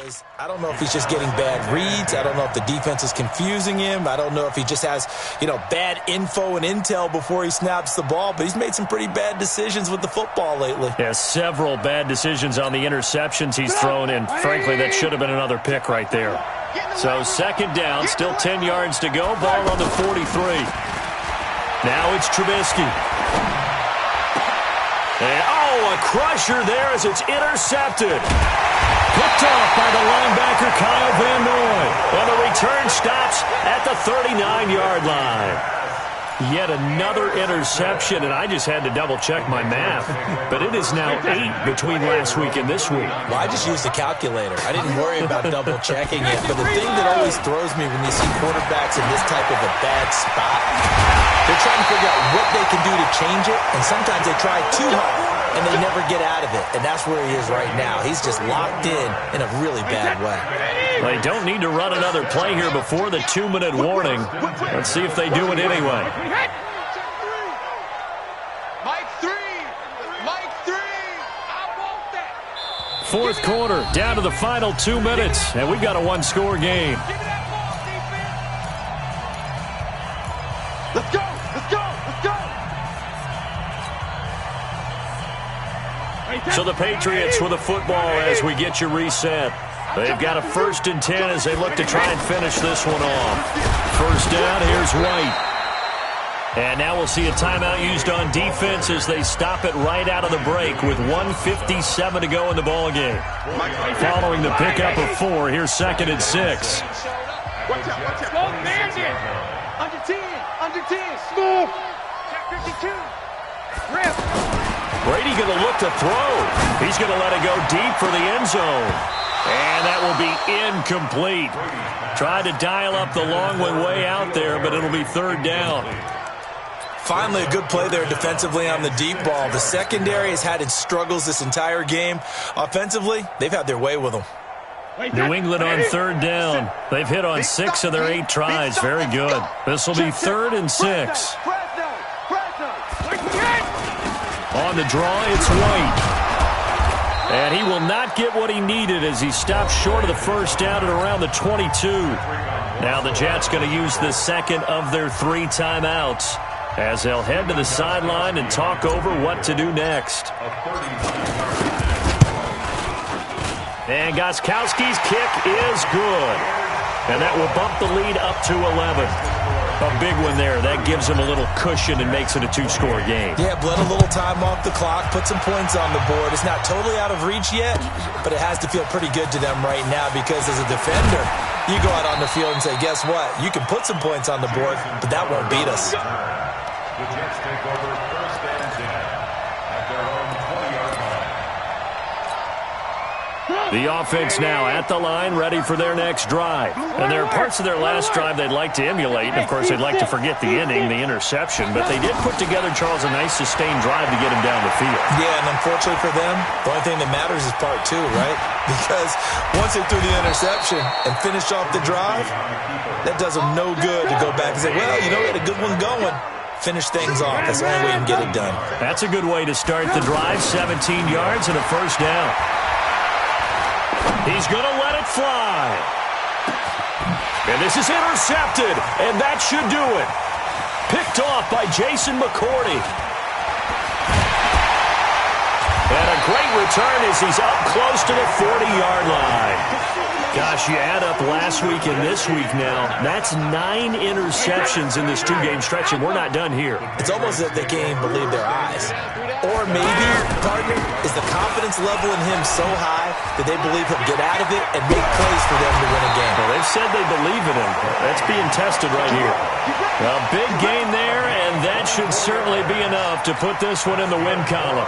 because I don't know if he's just getting bad reads. I don't know if the defense is confusing him. I don't know if he just has, bad info and intel before he snaps the ball, but he's made some pretty bad decisions with the football lately. Yeah, several bad decisions on the interceptions he's thrown, and frankly, that should have been another pick right there. So second down, still 10 yards to go, ball on the 43. Now it's Trubisky. And, a crusher there as it's intercepted. Picked off by the linebacker, Kyle Van Noy. And the return stops at the 39-yard line. Yet another interception, and I just had to double-check my math. But it is now 8 between last week and this week. Well, I just used a calculator. I didn't worry about double-checking it. But the thing that always throws me when you see quarterbacks in this type of a bad spot, they're trying to figure out what they can do to change it, and sometimes they try too hard, and they never get out of it. And that's where he is right now. He's just locked in a really bad way. They don't need to run another play here before the 2-minute warning. Let's see if they do it anyway. Mike 3. I want that. Fourth quarter, down to the final 2 minutes, and we've got a one-score game. Let's go. So the Patriots with a football as we get you reset. They've got a 1st and 10 as they look to try and finish this one off. First down, here's White. And now we'll see a timeout used on defense as they stop it right out of the break with 1:57 to go in the ballgame. Following the pickup of 4, here's 2nd and 6. Watch out. Go, man, under 10. Smooth. Check 52. Rip. Brady going to look to throw. He's going to let it go deep for the end zone. And that will be incomplete. Tried to dial up the long one way out there, but it'll be 3rd down. Finally, a good play there defensively on the deep ball. The secondary has had its struggles this entire game. Offensively, they've had their way with them. New England on 3rd down. They've hit on 6 of their 8 tries. Very good. This will be 3rd and 6. On the draw, it's White. And he will not get what he needed as he stops short of the first down at around the 22. Now the Jets going to use the 2nd of their 3 timeouts as they'll head to the sideline and talk over what to do next. And Gostkowski's kick is good. And that will bump the lead up to 11. A big one there. That gives him a little cushion and makes it a 2-score game. Yeah, bled a little time off the clock, put some points on the board. It's not totally out of reach yet, but it has to feel pretty good to them right now because as a defender, you go out on the field and say, guess what? You can put some points on the board, but that won't beat us. The Jets take over 1st and 10 at their own 20-yard line. The offense now at the line, ready for their next drive. And there are parts of their last drive they'd like to emulate. And, of course, they'd like to forget the inning, the interception. But they did put together, Charles, a nice sustained drive to get him down the field. Yeah, and unfortunately for them, the only thing that matters is part 2, right? Because once they threw the interception and finished off the drive, that does them no good to go back and say, well, we had a good one going. Finish things off. That's the only way you can get it done. That's a good way to start the drive. 17 yards and a 1st down. He's going to let it fly. And this is intercepted, and that should do it. Picked off by Jason McCourty. And a great return as he's up close to the 40-yard line. Gosh, you add up last week and this week now. That's 9 interceptions in this 2-game stretch, and we're not done here. It's almost as if they can't even believe their eyes. Or maybe, partner, is the confidence level in him so high that they believe he'll get out of it and make plays for them to win a game. Well, they've said they believe in him. That's being tested right here. A big gain there, and that should certainly be enough to put this one in the win column.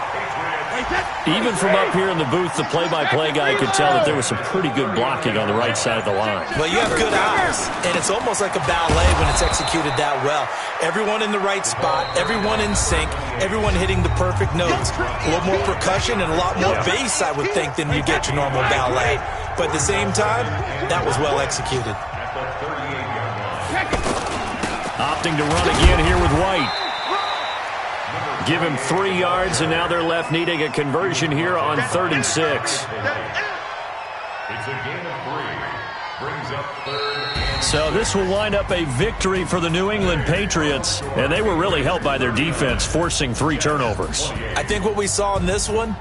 Even from up here in the booth, the play-by-play guy could tell that there was some pretty good blocking on the right side of the line. Well, you have good eyes, and it's almost like a ballet when it's executed that well. Everyone in the right spot, everyone in sync, everyone hitting the perfect notes. A little more percussion and a lot more bass, I would think, than you get your normal ballet. But at the same time, that was well executed. Opting to run again here with White. Give him 3 yards, and now they're left needing a conversion here on 3rd and 6. It's a gain of brings up third and So this will wind up a victory for the New England Patriots, and they were really helped by their defense, forcing 3 turnovers. I think what we saw in this one,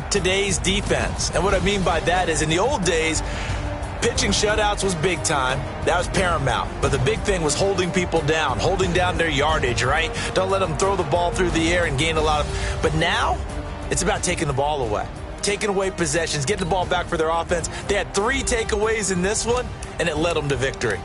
today's defense. And what I mean by that is in the old days, pitching shutouts was big time. That was paramount. But the big thing was holding people down, holding down their yardage, right? Don't let them throw the ball through the air and gain a lot of... But now, it's about taking the ball away. Taking away possessions, getting the ball back for their offense. They had 3 takeaways in this one, and it led them to victory.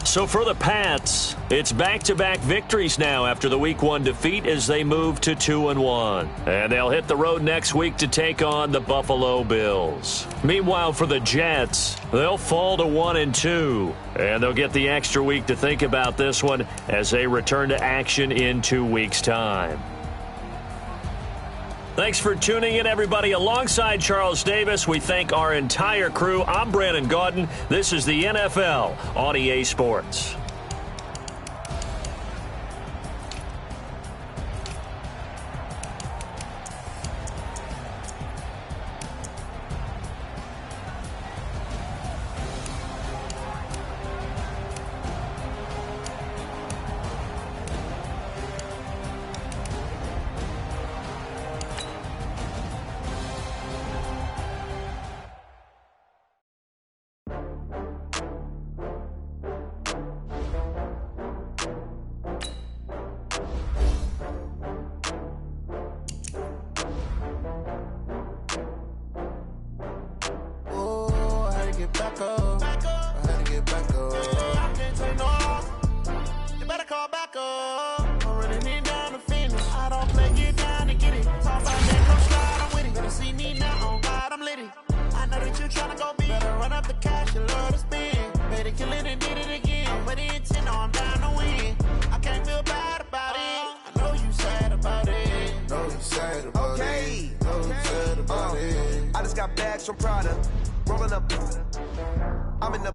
So for the Pats, it's back-to-back victories now after the Week 1 defeat as they move to 2-1. And they'll hit the road next week to take on the Buffalo Bills. Meanwhile, for the Jets, they'll fall to 1-2. And they'll get the extra week to think about this one as they return to action in 2 weeks' time. Thanks for tuning in, everybody. Alongside Charles Davis, we thank our entire crew. I'm Brandon Gaudin. This is the NFL on EA Sports. Back up. I had to get back up. I can't take no loss. You better call back up. I'm running it down to finish. I don't play, get down to get it. Talk about that, no slide, I'm with it. Better see me now, on God, I'm litty. I know that you tryna go big. Better run up the cash, you love to spend. Better kill it and did it again. I'm with the intent, no, I'm down to win. I can't feel bad about it. I know you sad about it. Know you sad about it. Know you sad about it. I just got bags from Prada. Rolling up. I'm in the